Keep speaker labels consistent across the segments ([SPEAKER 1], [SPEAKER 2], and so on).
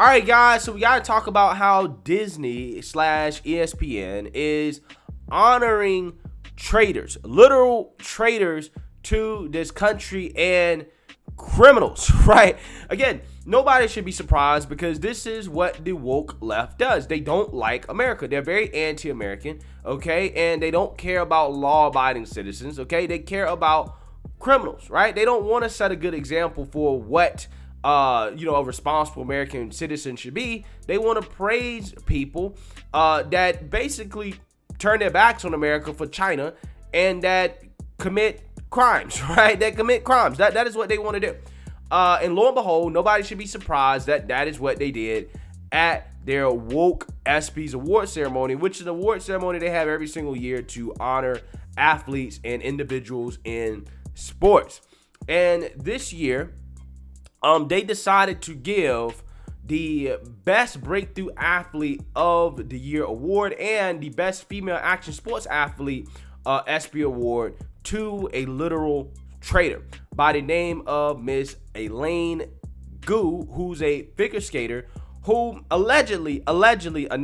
[SPEAKER 1] All right, guys, so we got to talk about how Disney slash ESPN is honoring traitors, literal traitors to this country and criminals, right? Again, nobody should be surprised because this is what the woke left does. They don't like America. They're very anti-American, okay? And they don't care about law-abiding citizens, okay? They care about criminals, right? They don't want to set a good example for what a responsible American citizen should be. They want to praise people that basically turn their backs on America for China and that commit crimes, right? That commit crimes. That is what they want to do. And lo and behold, nobody should be surprised that that is what they did at their woke ESPYs award ceremony, which is an award ceremony they have every single year to honor athletes and individuals in sports. And this year, they decided to give the best breakthrough athlete of the year award and the best female action sports athlete ESPY award to a literal traitor by the name of Miss Eileen, who's a figure skater who allegedly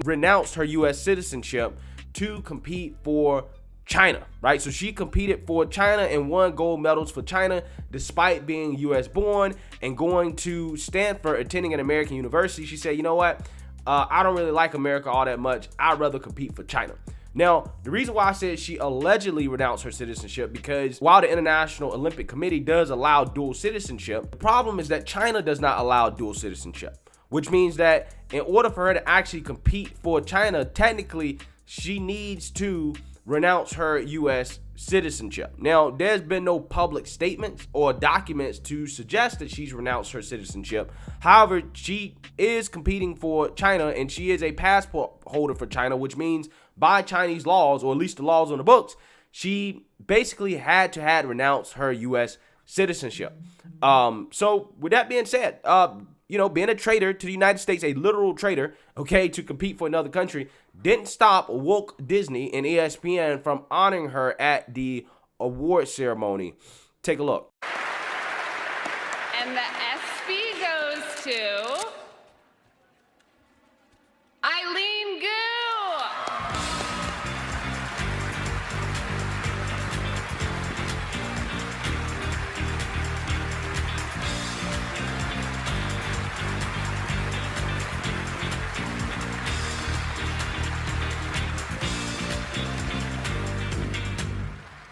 [SPEAKER 1] renounced her U.S. citizenship to compete for China, right? So she competed for China and won gold medals for China despite being U.S. born and going to Stanford, attending an American university. She said, you know what? I don't really like America all that much. I'd rather compete for China. Now, the reason why I said she allegedly renounced her citizenship, because while the International Olympic Committee does allow dual citizenship, the problem is that China does not allow dual citizenship, which means that in order for her to actually compete for China, technically, she needs to renounce her U.S. citizenship. Now, there's been no public statements or documents to suggest that she's renounced her citizenship. However, she is competing for China and she is a passport holder for China, which means by Chinese laws, or at least the laws on the books, she basically had to renounce her U.S. citizenship. So with that being said, being a traitor to the United States, a literal traitor, okay, to compete for another country, didn't stop woke Disney and ESPN from honoring her at the award ceremony. Take a look.
[SPEAKER 2] And the ESPY goes to Eileen Gu.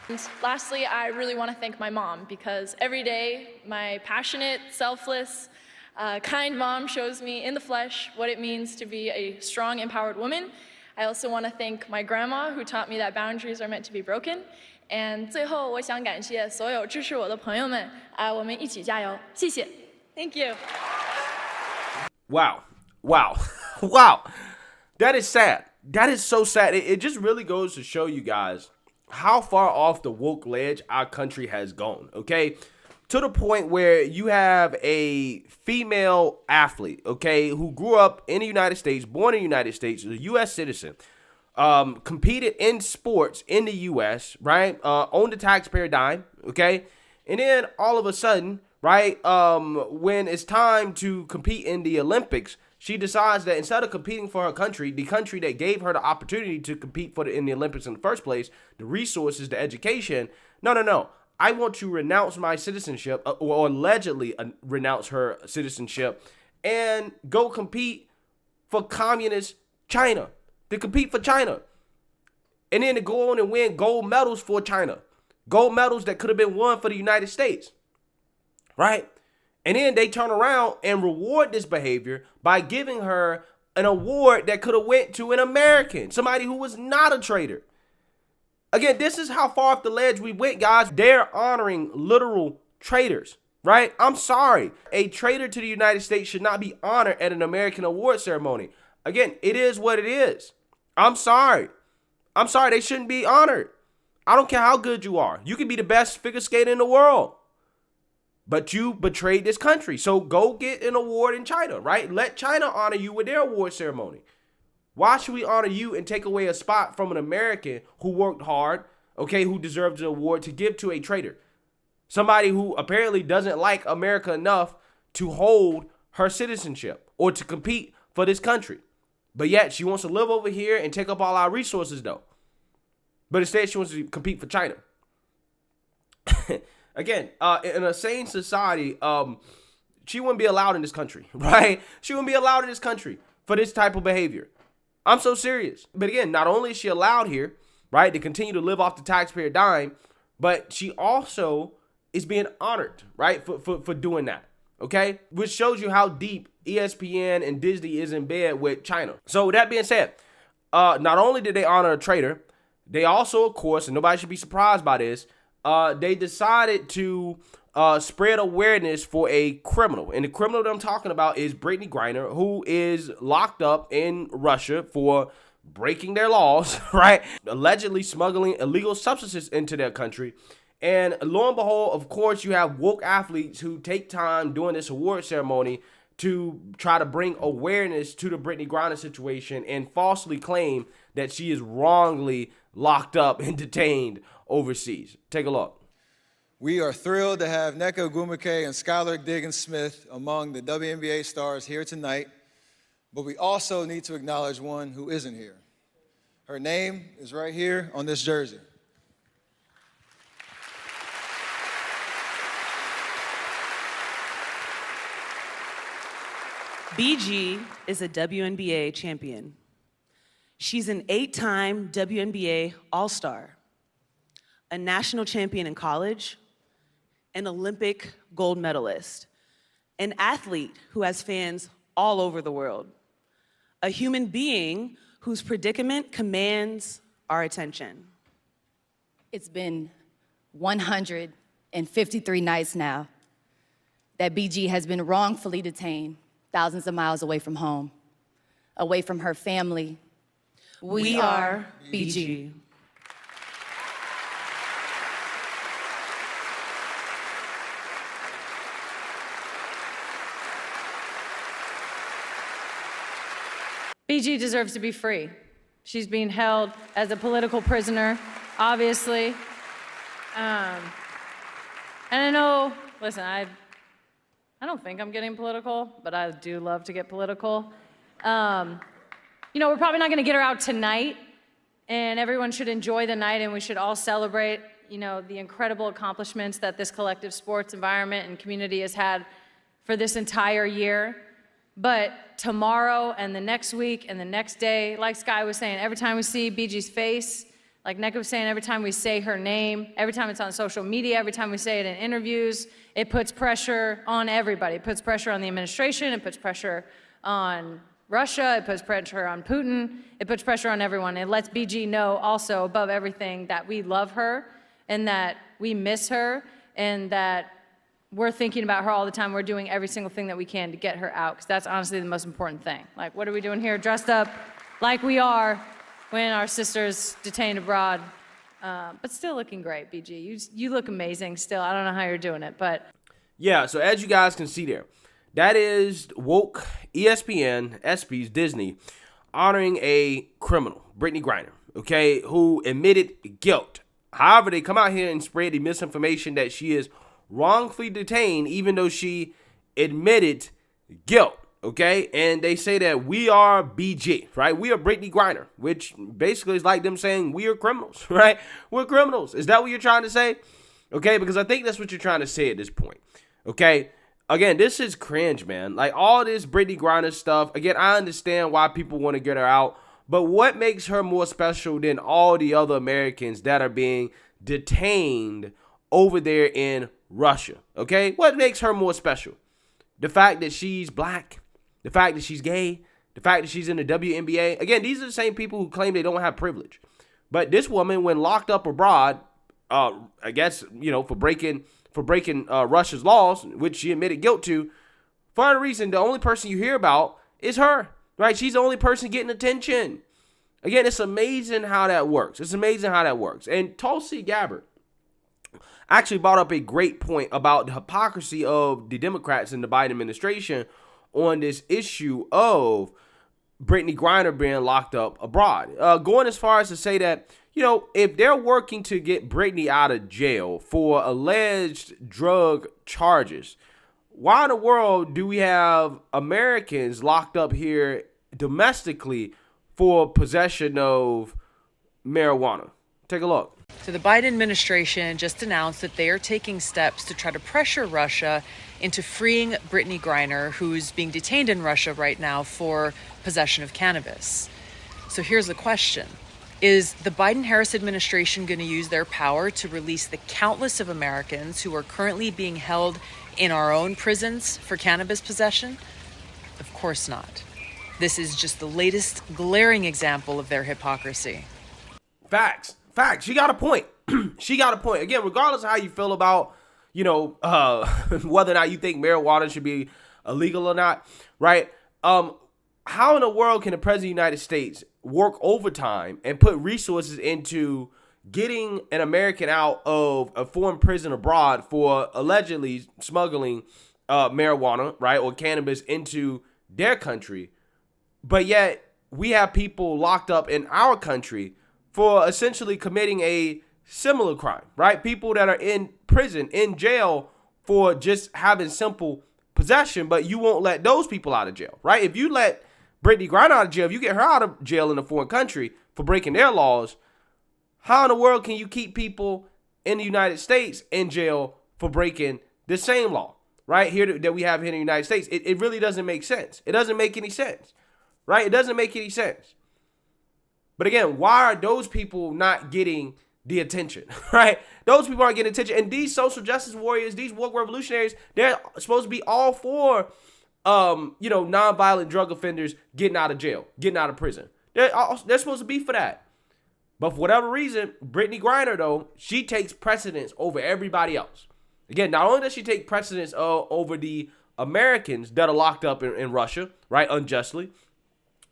[SPEAKER 3] And lastly, I really want to thank my mom because every day my passionate, selfless, kind mom shows me in the flesh what it means to be a strong, empowered woman. I also want to thank my grandma who taught me that boundaries are meant to be broken. And 最后我想感谢所有支持我的朋友们，我们一起加油，谢谢 Thank you.
[SPEAKER 1] Wow. That is sad. That is so sad. It just really goes to show you guys how far off the woke ledge our country has gone, okay? To the point where you have a female athlete, okay, who grew up in the United States, born in the United States, is a U.S. citizen, competed in sports in the U.S., right, on the taxpayer dime, okay? And then all of a sudden, right, when it's time to compete in the Olympics, she decides that instead of competing for her country, the country that gave her the opportunity to compete in the Olympics in the first place, the resources, the education, no. I want to renounce my citizenship, or allegedly renounce her citizenship, and go compete for communist China, to compete for China. And then to go on and win gold medals for China. Gold medals that could have been won for the United States, right? And then they turn around and reward this behavior by giving her an award that could have went to an American, somebody who was not a traitor. Again, this is how far off the ledge we went, guys. They're honoring literal traitors, right? I'm sorry. A traitor to the United States should not be honored at an American award ceremony. Again, it is what it is. I'm sorry. They shouldn't be honored. I don't care how good you are. You can be the best figure skater in the world, but you betrayed this country. So go get an award in China, right? Let China honor you with their award ceremony. Why should we honor you and take away a spot from an American who worked hard, okay, who deserves an award, to give to a traitor? Somebody who apparently doesn't like America enough to hold her citizenship or to compete for this country. But yet she wants to live over here and take up all our resources though. But instead she wants to compete for China. Again, in a sane society, she wouldn't be allowed in this country, right? She wouldn't be allowed in this country for this type of behavior. I'm so serious. But again, not only is she allowed here, right, to continue to live off the taxpayer dime, but she also is being honored, right, for doing that, okay? Which shows you how deep ESPN and Disney is in bed with China. So with that being said, not only did they honor a traitor, they also, of course, and nobody should be surprised by this, they decided to spread awareness for a criminal. And the criminal that I'm talking about is Brittney Griner, who is locked up in Russia for breaking their laws, right? Allegedly smuggling illegal substances into their country. And lo and behold, of course, you have woke athletes who take time during this award ceremony to try to bring awareness to the Brittney Griner situation and falsely claim that she is wrongly locked up and detained overseas. Take a look.
[SPEAKER 4] We are thrilled to have Nneka Ogwumike and Skylar Diggins-Smith among the WNBA stars here tonight, but we also need to acknowledge one who isn't here. Her name is right here on this jersey.
[SPEAKER 5] BG is a WNBA champion. She's an 8-time WNBA All-Star, a national champion in college, an Olympic gold medalist, an athlete who has fans all over the world, a human being whose predicament commands our attention.
[SPEAKER 6] It's been 153 nights now that BG has been wrongfully detained thousands of miles away from home, away from her family. We are BG.
[SPEAKER 7] BG deserves to be free. She's being held as a political prisoner, obviously. And I know, listen, I don't think I'm getting political, but I do love to get political. You know, we're probably not gonna get her out tonight, and everyone should enjoy the night, and we should all celebrate, you know, the incredible accomplishments that this collective sports environment and community has had for this entire year. But tomorrow and the next week and the next day, like Sky was saying, every time we see BG's face, like Nneka was saying, every time we say her name, every time it's on social media, every time we say it in interviews, it puts pressure on everybody. It puts pressure on the administration, it puts pressure on Russia, it puts pressure on Putin, it puts pressure on everyone. It lets BG know also, above everything, that we love her and that we miss her and that we're thinking about her all the time. We're doing every single thing that we can to get her out, because that's honestly the most important thing. Like, what are we doing here dressed up like we are when our sister's detained abroad? But still looking great, BG. You look amazing still. I don't know how you're doing it, but.
[SPEAKER 1] Yeah, so as you guys can see there, that is woke ESPN, ESPY's Disney, honoring a criminal, Brittney Griner, okay, who admitted guilt. However, they come out here and spread the misinformation that she is wrongfully detained, even though she admitted guilt, okay? And they say that we are BG, right? We are Brittney Griner, which basically is like them saying we are criminals, right? We're criminals. Is that what you're trying to say? Okay, because I think that's what you're trying to say at this point, okay? Again, this is cringe, man. Like, all this Brittney Griner stuff, again, I understand why people want to get her out, but what makes her more special than all the other Americans that are being detained over there in Russia, okay? What makes her more special? The fact that she's black, the fact that she's gay, the fact that she's in the WNBA. Again, these are the same people who claim they don't have privilege. But this woman, when locked up abroad, I guess, you know, for breaking Russia's laws, which she admitted guilt to, for a reason, the only person you hear about is her, right? She's the only person getting attention. Again, it's amazing how that works. It's amazing how that works. And Tulsi Gabbard actually brought up a great point about the hypocrisy of the Democrats in the Biden administration on this issue of Brittney Griner being locked up abroad. Going as far as to say that, you know, if they're working to get Brittney out of jail for alleged drug charges, why in the world do we have Americans locked up here domestically for possession of marijuana? Take a look.
[SPEAKER 8] So the Biden administration just announced that they are taking steps to try to pressure Russia into freeing Brittney Griner, who's being detained in Russia right now for possession of cannabis. So here's the question. Is the Biden-Harris administration going to use their power to release the countless of Americans who are currently being held in our own prisons for cannabis possession? Of course not. This is just the latest glaring example of their hypocrisy.
[SPEAKER 1] Facts. She got a point. She got a point. Again, regardless of how you feel about, whether or not you think marijuana should be illegal or not, right? How in the world can the president of the United States work overtime and put resources into getting an American out of a foreign prison abroad for allegedly smuggling marijuana, right, or cannabis into their country, but yet we have people locked up in our country for essentially committing a similar crime, right? People that are in prison, in jail for just having simple possession, but you won't let those people out of jail, right? If you let Brittney Griner out of jail, if you get her out of jail in a foreign country for breaking their laws, how in the world can you keep people in the United States in jail for breaking the same law, right? Here that we have here in the United States. It really doesn't make sense. It doesn't make any sense, right? It doesn't make any sense. But again, why are those people not getting the attention, right? Those people aren't getting attention. And these social justice warriors, these woke revolutionaries, they're supposed to be all for, nonviolent drug offenders getting out of jail, getting out of prison. They're supposed to be for that. But for whatever reason, Brittney Griner, though, she takes precedence over everybody else. Again, not only does she take precedence over the Americans that are locked up in Russia, right, unjustly,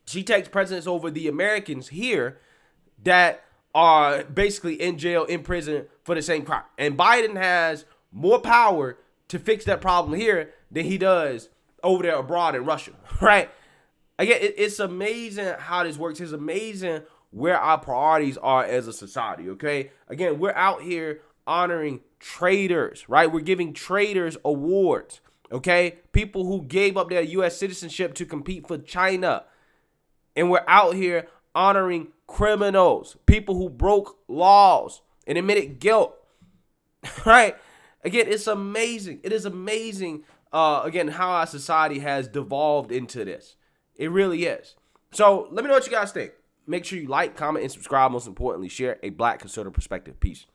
[SPEAKER 1] she takes precedence over the Americans here that are basically in jail, in prison for the same crime. And Biden has more power to fix that problem here than he does over there abroad in Russia, right? Again, it's amazing how this works. It's amazing where our priorities are as a society, okay? Again, we're out here honoring traitors, right? We're giving traitors awards, okay? People who gave up their U.S. citizenship to compete for China. And we're out here honoring criminals, people who broke laws and admitted guilt, right? Again, it's amazing. It is amazing, again, how our society has devolved into this. It really is. So let me know what you guys think. Make sure you like, comment, and subscribe. Most importantly, share a Black conservative perspective. Peace.